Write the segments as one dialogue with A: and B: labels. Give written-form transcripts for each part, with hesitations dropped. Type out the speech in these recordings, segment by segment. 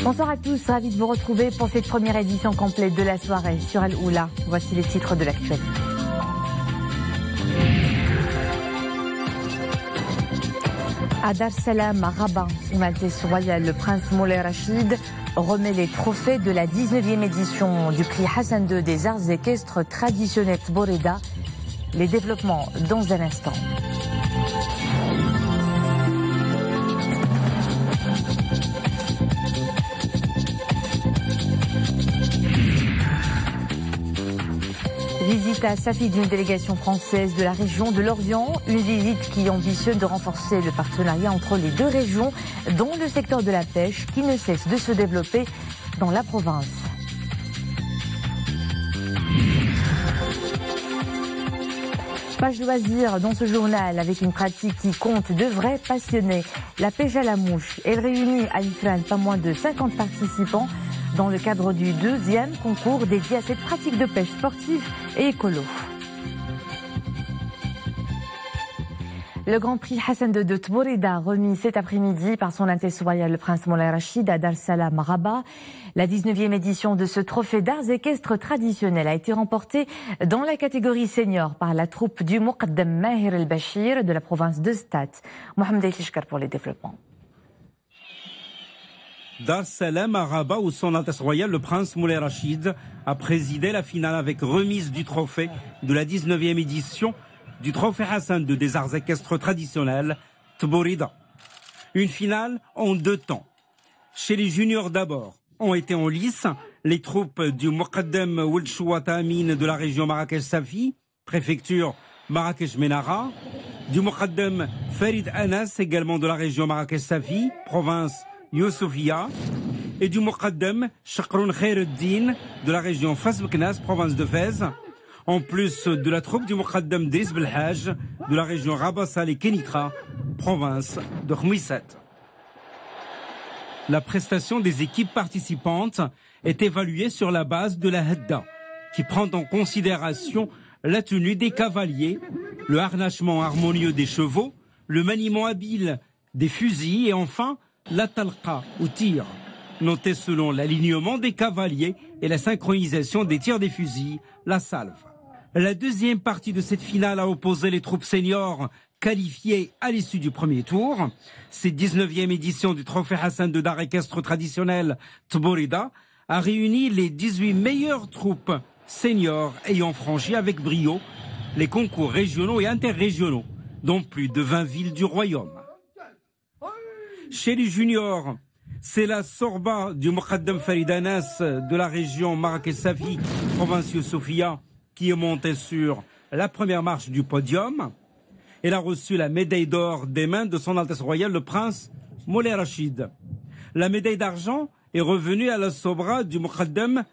A: Bonsoir à tous, ravi de vous retrouver pour cette première édition complète de la soirée sur Al Oula. Voici les titres de l'actualité. À Dar Salam, à Rabat, Son Altesse Royale, le prince Moulay Rachid remet les trophées de la 19e édition du prix Hassan II des arts équestres traditionnels Tborida. Les développements dans un instant. Visite à Safi d'une délégation française de la région de l'Orient, une visite qui ambitionne de renforcer le partenariat entre les deux régions, dont le secteur de la pêche qui ne cesse de se développer dans la province. Page loisirs dans ce journal avec une pratique qui compte de vrais passionnés. La pêche à la mouche. Elle réunit à Ifrane pas moins de 50 participants dans le cadre du deuxième concours dédié à cette pratique de pêche sportive et écolo. Le Grand Prix Hassan II de Tborida, remis cet après-midi par Son Altesse Royale le Prince Moulay Rachid à Dar Salam Rabat. La 19e édition de ce trophée d'arts équestres traditionnels a été remportée dans la catégorie senior par la troupe du Muqaddam Mahir el-Bachir de la province de Stat. Mohamed Elishkar pour les développements.
B: Dar Salam à Rabat où Son Altesse Royale le Prince Moulay Rachid a présidé la finale avec remise du trophée de la 19e édition du trophée Hassan II des arts équestres traditionnels Tborida. Une finale en deux temps. Chez les juniors d'abord ont été en lice les troupes du Muqaddam Ould Chouata Amin de la région Marrakech-Safi, préfecture Marrakech-Menara, du Muqaddam Farid Anas également de la région Marrakech-Safi, province Youssoufia, et du Muqaddam Chakroun Khairuddin de la région Fas Meknas, province de Fès, en plus de la troupe du Muqaddam Driss Belhaj de la région Rabat Saleh Kenitra, province de Khmissat. La prestation des équipes participantes est évaluée sur la base de la Hadda, qui prend en considération la tenue des cavaliers, le harnachement harmonieux des chevaux, le maniement habile des fusils et enfin la talqa ou tir, notée selon l'alignement des cavaliers et la synchronisation des tirs des fusils, la salve. La deuxième partie de cette finale a opposé les troupes seniors qualifiées à l'issue du premier tour. Cette 19e édition du trophée Hassan II d'art équestre traditionnel Tborida a réuni les 18 meilleures troupes seniors ayant franchi avec brio les concours régionaux et interrégionaux dans plus de 20 villes du royaume. Chez les juniors, c'est la Sorba du Muqaddam Farid Anas de la région Marrakech-Safi, province Youssoufia, qui est montée sur la première marche du podium. Elle a reçu la médaille d'or des mains de Son Altesse Royale le Prince Moulay Rachid. La médaille d'argent est revenue à la Sobra du Muqaddam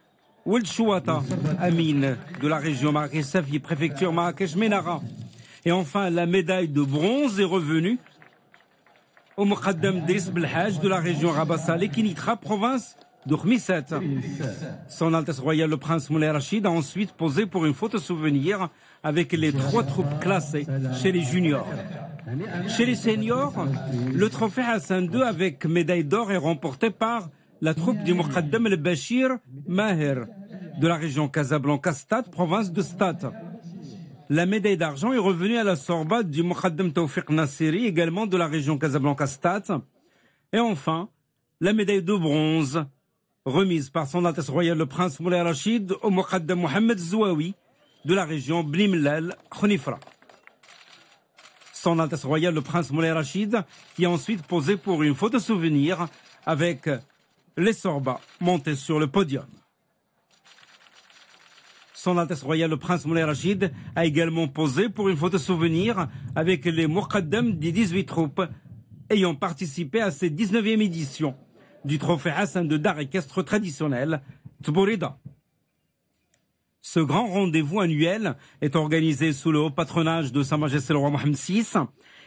B: Ould Chouata Amin de la région Marrakech-Safi, préfecture Marrakech-Menara. Et enfin, la médaille de bronze est revenue au Muqaddam Driss Belhaj de la région Rabat Saleh Kenitra, province de Khmissat. Son Altesse Royale le Prince Moulay Rachid a ensuite posé pour une photo souvenir avec les trois troupes classées chez les juniors. Chez les seniors, le trophée Hassan II avec médaille d'or est remporté par la troupe du Muqaddam el-Bachir Mahir de la région Casablanca-Stade, province de Stade. La médaille d'argent est revenue à la Sorba du Muqaddam Tawfiq Nassiri, également de la région Casablanca-Stade. Et enfin, la médaille de bronze, remise par Son Altesse Royale le Prince Moulay Rachid au Muqaddam Mohamed Zouaoui de la région Bni Mellal Khonifra. Son Altesse Royale le Prince Moulay Rachid qui a ensuite posé pour une photo souvenir avec les Sorba montés sur le podium. Son Altesse Royale le Prince Moulay Rachid a également posé pour une photo souvenir avec les Muqaddam des 18 troupes ayant participé à cette 19e édition du trophée Hassan II d'art équestre traditionnel Tborida. Ce grand rendez-vous annuel est organisé sous le haut patronage de Sa Majesté le roi Mohammed VI.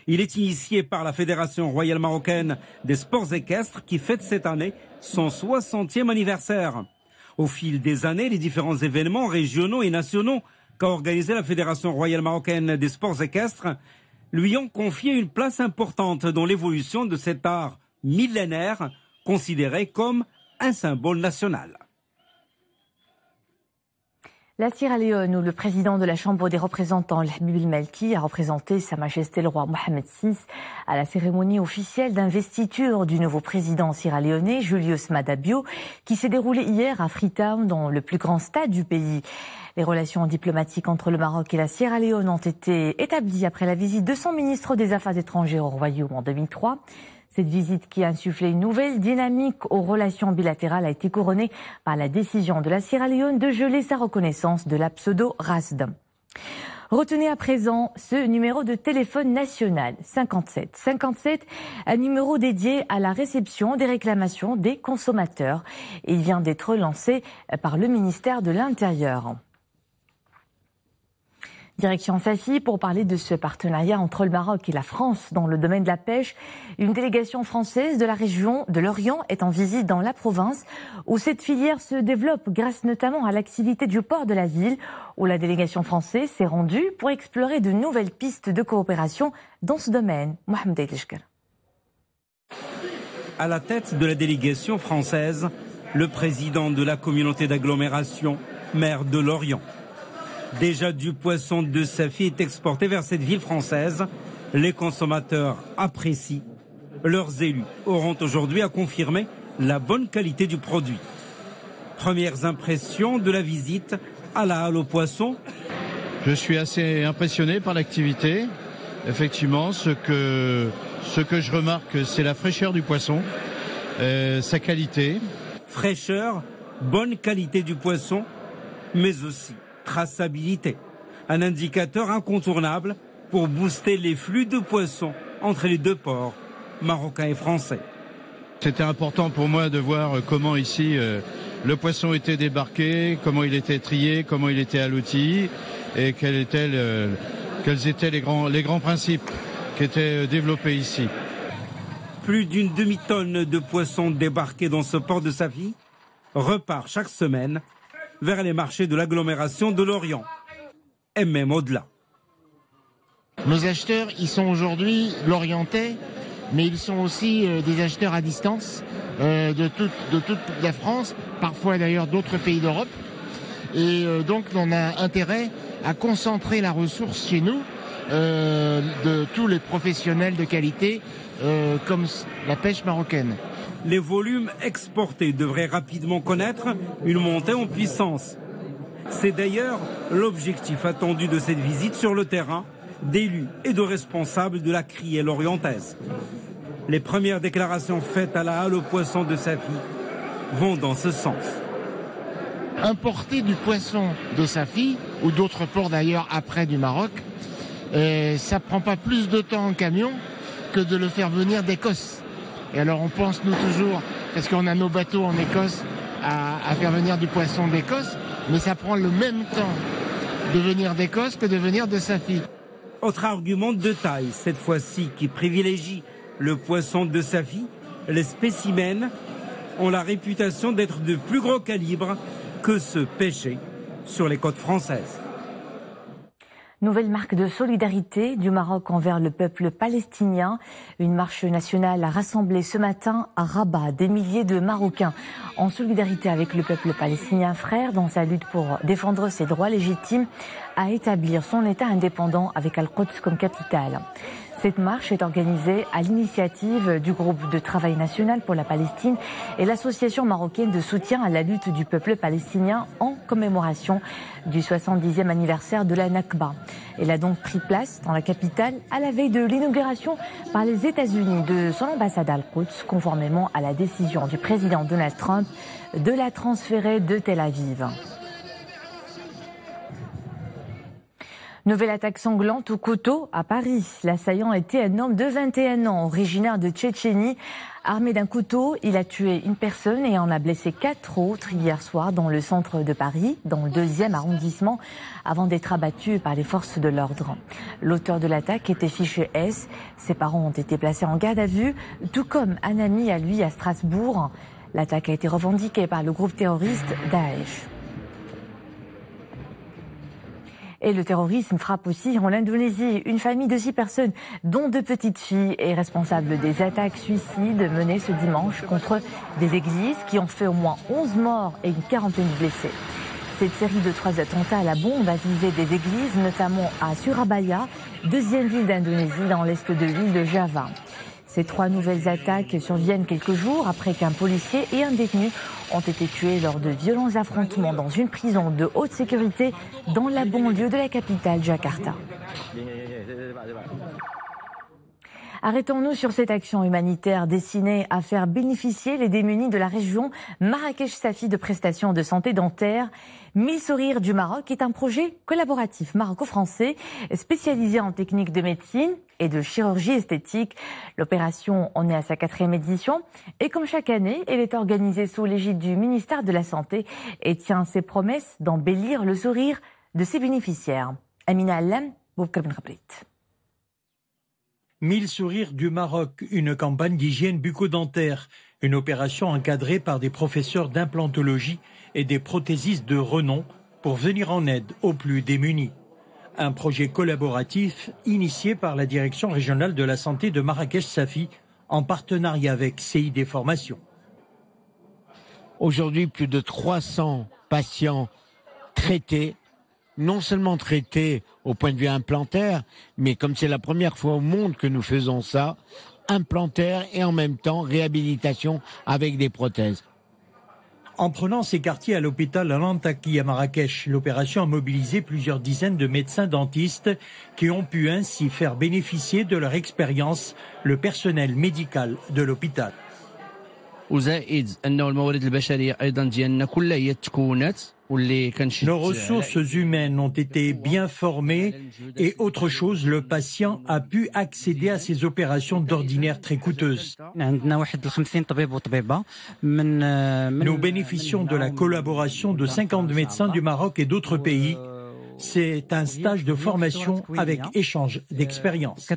B: Il est initié par la Fédération royale marocaine des sports équestres qui fête cette année son 60e anniversaire. Au fil des années, les différents événements régionaux et nationaux qu'a organisé la Fédération royale marocaine des sports équestres lui ont confié une place importante dans l'évolution de cet art millénaire considéré comme un symbole national.
A: La Sierra Leone, où le président de la Chambre des représentants, Habib el-Malki, a représenté Sa Majesté le roi Mohamed VI à la cérémonie officielle d'investiture du nouveau président sierra-léonais, Julius Maada Bio, qui s'est déroulée hier à Freetown, dans le plus grand stade du pays. Les relations diplomatiques entre le Maroc et la Sierra Leone ont été établies après la visite de son ministre des Affaires étrangères au Royaume en 2003. Cette visite qui a insufflé une nouvelle dynamique aux relations bilatérales a été couronnée par la décision de la Sierra Leone de geler sa reconnaissance de la pseudo-RASD. Retenez à présent ce numéro de téléphone national 57. 57, un numéro dédié à la réception des réclamations des consommateurs. Il vient d'être lancé par le ministère de l'Intérieur. Direction Safi pour parler de ce partenariat entre le Maroc et la France dans le domaine de la pêche. Une délégation française de la région de l'Orient est en visite dans la province où cette filière se développe grâce notamment à l'activité du port de la ville où la délégation française s'est rendue pour explorer de nouvelles pistes de coopération dans ce domaine. Mohamed Aydeshkar.
B: À la tête de la délégation française, le président de la communauté d'agglomération, maire de Lorient. Déjà du poisson de Safi est exporté vers cette ville française. Les consommateurs apprécient. Leurs élus auront aujourd'hui à confirmer la bonne qualité du produit. Premières impressions de la visite à la halle aux poissons.
C: Je suis assez impressionné par l'activité. Effectivement, ce que je remarque, c'est la fraîcheur du poisson, sa qualité.
B: Fraîcheur, bonne qualité du poisson, mais aussi traçabilité, un indicateur incontournable pour booster les flux de poissons entre les deux ports, marocains et français.
C: C'était important pour moi de voir comment ici le poisson était débarqué, comment il était trié, comment il était allouti et quels étaient les grands principes qui étaient développés ici.
B: Plus d'une demi-tonne de poissons débarqués dans ce port de Safi repart chaque semaine vers les marchés de l'agglomération de Lorient, et même au-delà.
D: Nos acheteurs, ils sont aujourd'hui lorientais, mais ils sont aussi des acheteurs à distance de toute la France, parfois d'ailleurs d'autres pays d'Europe. Et donc on a intérêt à concentrer la ressource chez nous de tous les professionnels de qualité comme la pêche marocaine.
B: Les volumes exportés devraient rapidement connaître une montée en puissance. C'est d'ailleurs l'objectif attendu de cette visite sur le terrain d'élus et de responsables de la criée lorientaise. Les premières déclarations faites à la halle aux poissons de Safi vont dans ce sens.
D: Importer du poisson de Safi, ou d'autres ports d'ailleurs après du Maroc, ça prend pas plus de temps en camion que de le faire venir d'Écosse. Et alors on pense nous toujours, parce qu'on a nos bateaux en Écosse, à faire venir du poisson d'Écosse, mais ça prend le même temps de venir d'Écosse que de venir de Safi.
B: Autre argument de taille, cette fois-ci, qui privilégie le poisson de Safi, les spécimens ont la réputation d'être de plus gros calibre que ceux pêchés sur les côtes françaises.
A: Nouvelle marque de solidarité du Maroc envers le peuple palestinien. Une marche nationale a rassemblé ce matin à Rabat des milliers de Marocains en solidarité avec le peuple palestinien frère dans sa lutte pour défendre ses droits légitimes à établir son État indépendant avec Al-Quds comme capitale. Cette marche est organisée à l'initiative du groupe de travail national pour la Palestine et l'association marocaine de soutien à la lutte du peuple palestinien en commémoration du 70e anniversaire de la Nakba. Elle a donc pris place dans la capitale à la veille de l'inauguration par les États-Unis de son ambassade à Al-Quds, conformément à la décision du président Donald Trump de la transférer de Tel Aviv. Nouvelle attaque sanglante au couteau à Paris. L'assaillant était un homme de 21 ans, originaire de Tchétchénie. Armé d'un couteau, il a tué une personne et en a blessé 4 autres hier soir dans le centre de Paris, dans le 2e arrondissement, avant d'être abattu par les forces de l'ordre. L'auteur de l'attaque était fiché S. Ses parents ont été placés en garde à vue, tout comme un ami à lui à Strasbourg. L'attaque a été revendiquée par le groupe terroriste Daesh. Et le terrorisme frappe aussi en Indonésie. Une famille de 6 personnes, dont 2 petites filles, est responsable des attaques suicides menées ce dimanche contre des églises qui ont fait au moins 11 morts et une quarantaine de blessés. Cette série de 3 attentats à la bombe a visé des églises, notamment à Surabaya, deuxième ville d'Indonésie dans l'est de l'île de Java. Ces 3 nouvelles attaques surviennent quelques jours après qu'un policier et un détenu ont été tués lors de violents affrontements dans une prison de haute sécurité dans la banlieue de la capitale, Jakarta. Arrêtons-nous sur cette action humanitaire destinée à faire bénéficier les démunis de la région Marrakech-Safi de prestations de santé dentaire. 1000 sourires du Maroc est un projet collaboratif maroco-français spécialisé en techniques de médecine et de chirurgie esthétique. L'opération en est à sa 4e édition et comme chaque année, elle est organisée sous l'égide du ministère de la Santé et tient ses promesses d'embellir le sourire de ses bénéficiaires. Amina Allam, Boubkar Ben Khabrit.
E: 1000 sourires du Maroc, une campagne d'hygiène bucco-dentaire, une opération encadrée par des professeurs d'implantologie et des prothésistes de renom pour venir en aide aux plus démunis. Un projet collaboratif initié par la Direction régionale de la santé de Marrakech-Safi en partenariat avec CID Formations.
D: Aujourd'hui, plus de 300 patients traités, non seulement traités au point de vue implantaire, mais comme c'est la première fois au monde que nous faisons ça, implantaire et en même temps réhabilitation avec des prothèses.
E: En prenant ces quartiers à l'hôpital Al-Antaki à Marrakech, l'opération a mobilisé plusieurs dizaines de médecins dentistes qui ont pu ainsi faire bénéficier de leur expérience le personnel médical de l'hôpital. Nos ressources humaines ont été bien formées et autre chose, le patient a pu accéder à ces opérations d'ordinaire très coûteuses. Nous bénéficions de la collaboration de 50 médecins du Maroc et d'autres pays. C'est un stage de formation avec échange d'expériences.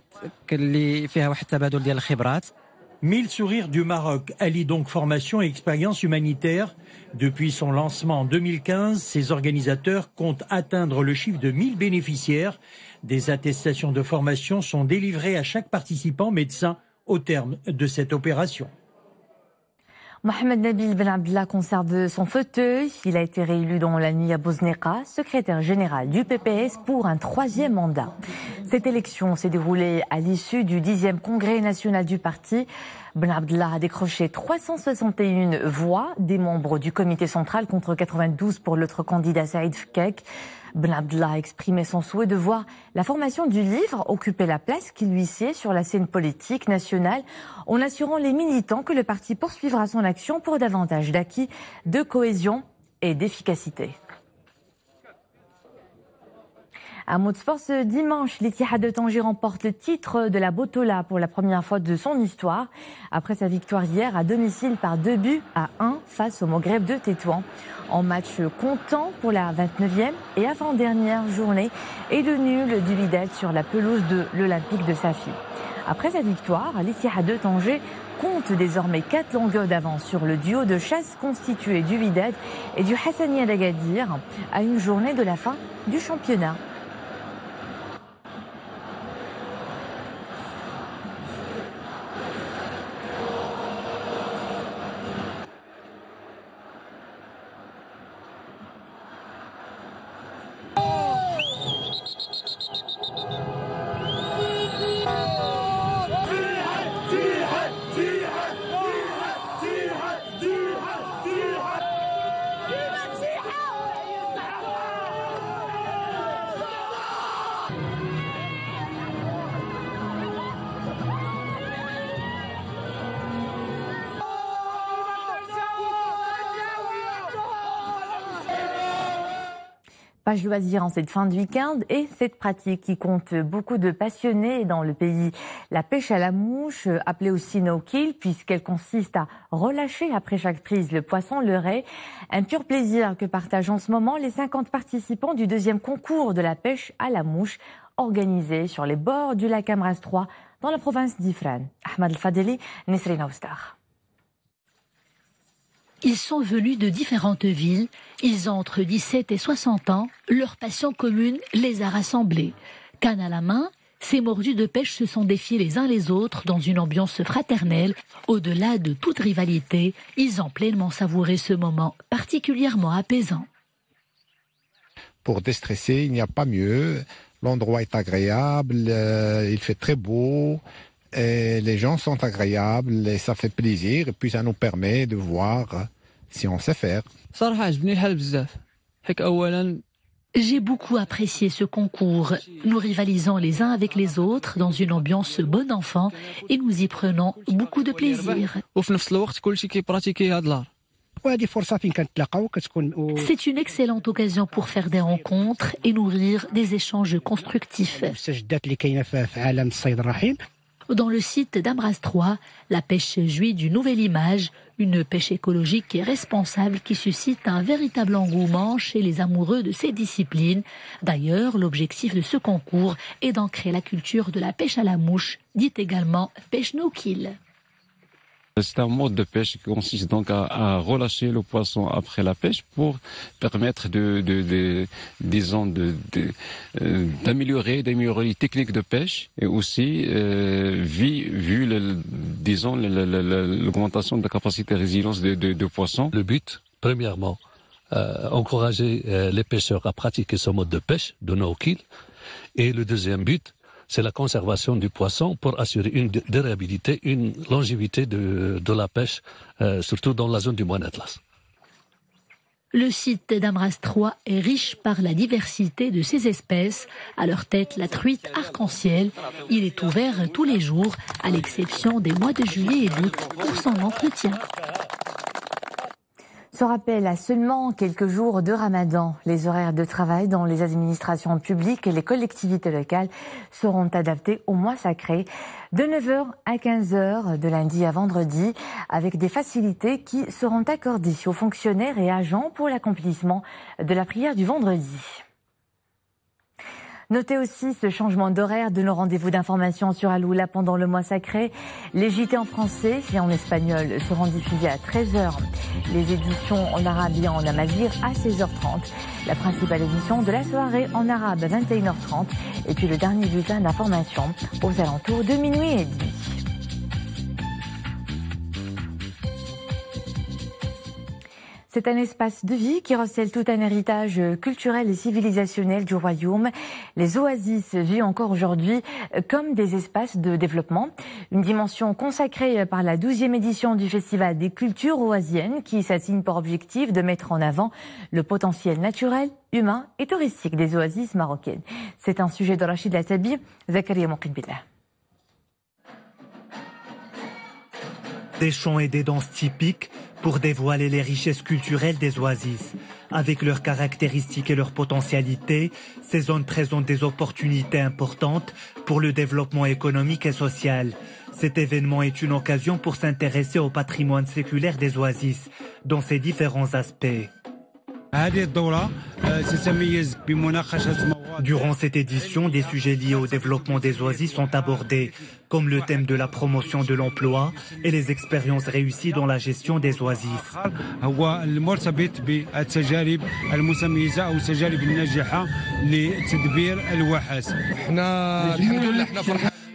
E: 1000 sourires du Maroc allient donc formation et expérience humanitaire. Depuis son lancement en 2015, ses organisateurs comptent atteindre le chiffre de 1000 bénéficiaires. Des attestations de formation sont délivrées à chaque participant médecin au terme de cette opération.
A: Mohamed Nabil Ben Abdallah conserve son fauteuil. Il a été réélu dans la nuit à Bozneka, secrétaire général du PPS pour un 3e mandat. Cette élection s'est déroulée à l'issue du 10e congrès national du parti. Ben Abdallah a décroché 361 voix des membres du comité central contre 92 pour l'autre candidat Saïd Fkek. Ben Abdallah a exprimé son souhait de voir la formation du livre occuper la place qui lui sied sur la scène politique nationale en assurant les militants que le parti poursuivra son action pour davantage d'acquis, de cohésion et d'efficacité. Un mot de sport, ce dimanche, l'Ittihad de Tanger remporte le titre de la Botola pour la première fois de son histoire, après sa victoire hier à domicile par 2-1 face au Maghreb de Tétouan. En match comptant pour la 29e et avant-dernière journée, et le nul du Wydad sur la pelouse de l'Olympique de Safi. Après sa victoire, l'Ittihad de Tanger compte désormais 4 longueurs d'avance sur le duo de chasse constitué du Wydad et du Hassania d'Agadir à une journée de la fin du championnat. Page loisirs en cette fin de week-end et cette pratique qui compte beaucoup de passionnés dans le pays. La pêche à la mouche, appelée aussi no-kill, puisqu'elle consiste à relâcher après chaque prise le poisson, le ray. Un pur plaisir que partagent en ce moment les 50 participants du 2e concours de la pêche à la mouche organisé sur les bords du lac Amras 3 dans la province d'Ifrane. Ahmad El-Fadeli, Nisrina Oustar.
F: Ils sont venus de différentes villes. Ils ont entre 17 et 60 ans. Leur passion commune les a rassemblés. Canne à la main, ces mordus de pêche se sont défiés les uns les autres dans une ambiance fraternelle. Au-delà de toute rivalité, ils ont pleinement savouré ce moment particulièrement apaisant.
G: Pour déstresser, il n'y a pas mieux. L'endroit est agréable, il fait très beau, et les gens sont agréables et ça fait plaisir. Et puis ça nous permet de voir si on sait faire.
F: J'ai beaucoup apprécié ce concours. Nous rivalisons les uns avec les autres dans une ambiance bon enfant et nous y prenons beaucoup de plaisir. C'est une excellente occasion pour faire des rencontres et nourrir des échanges constructifs. Dans le site d'Amras 3, la pêche jouit d'une nouvelle image, une pêche écologique et responsable qui suscite un véritable engouement chez les amoureux de ces disciplines. D'ailleurs, l'objectif de ce concours est d'ancrer la culture de la pêche à la mouche, dite également pêche no-kill.
H: C'est un mode de pêche qui consiste donc à relâcher le poisson après la pêche pour permettre d'améliorer les techniques de pêche et aussi vu l'augmentation de la capacité de résilience de poissons.
I: Le but, premièrement, encourager les pêcheurs à pratiquer ce mode de pêche, de no-kill, et le deuxième but, c'est la conservation du poisson pour assurer une durabilité, une longévité de la pêche, surtout dans la zone du Moyen Atlas.
F: Le site d'Amras 3 est riche par la diversité de ses espèces. À leur tête, la truite arc-en-ciel. Il est ouvert tous les jours, à l'exception des mois de juillet et d'août, pour son entretien.
A: Se rappelle à seulement quelques jours de Ramadan. Les horaires de travail dans les administrations publiques et les collectivités locales seront adaptés au mois sacré de 9h à 15h de lundi à vendredi avec des facilités qui seront accordées aux fonctionnaires et agents pour l'accomplissement de la prière du vendredi. Notez aussi ce changement d'horaire de nos rendez-vous d'information sur Aloula pendant le mois sacré. Les JT en français et en espagnol seront diffusés à 13h. Les éditions en arabe et en amazigh à 16h30. La principale édition de la soirée en arabe à 21h30. Et puis le dernier bulletin d'information aux alentours de minuit et demi. C'est un espace de vie qui recèle tout un héritage culturel et civilisationnel du royaume. Les oasis vivent encore aujourd'hui comme des espaces de développement. Une dimension consacrée par la 12e édition du Festival des cultures oasiennes qui s'assigne pour objectif de mettre en avant le potentiel naturel, humain et touristique des oasis marocaines. C'est un sujet de Rachid Latabi, Zakaria Mouqin-Billah.
J: Des chants et des danses typiques pour dévoiler les richesses culturelles des oasis. Avec leurs caractéristiques et leurs potentialités, ces zones présentent des opportunités importantes pour le développement économique et social. Cet événement est une occasion pour s'intéresser au patrimoine séculaire des oasis, dans ses différents aspects. Durant cette édition, des sujets liés au développement des oasis sont abordés, comme le thème de la promotion de l'emploi et les expériences réussies dans la gestion des oasis.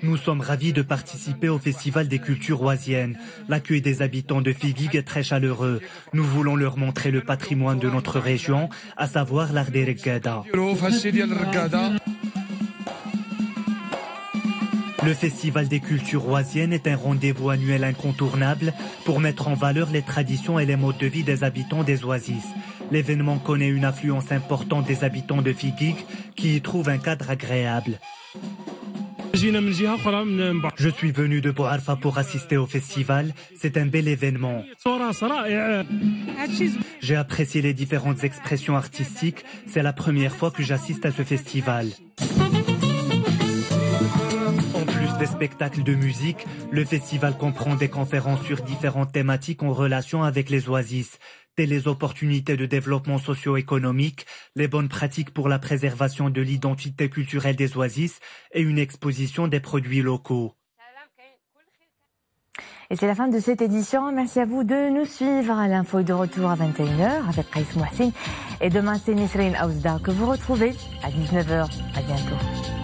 J: Nous sommes ravis de participer au Festival des cultures oasiennes. L'accueil des habitants de Figuig est très chaleureux. Nous voulons leur montrer le patrimoine de notre région, à savoir l'art des reggada. Le Festival des cultures oasiennes est un rendez-vous annuel incontournable pour mettre en valeur les traditions et les modes de vie des habitants des oasis. L'événement connaît une affluence importante des habitants de Figuig qui y trouvent un cadre agréable. Je suis venu de Bouarfa pour assister au festival. C'est un bel événement. J'ai apprécié les différentes expressions artistiques. C'est la première fois que j'assiste à ce festival. En plus des spectacles de musique, le festival comprend des conférences sur différentes thématiques en relation avec les oasis, telles les opportunités de développement socio-économique, les bonnes pratiques pour la préservation de l'identité culturelle des oasis et une exposition des produits locaux.
A: Et c'est la fin de cette édition. Merci à vous de nous suivre. L'info est de retour à 21h avec Qaïs Mouhsin. Et demain, c'est Nisrine Aouzda que vous retrouvez à 19h. À bientôt.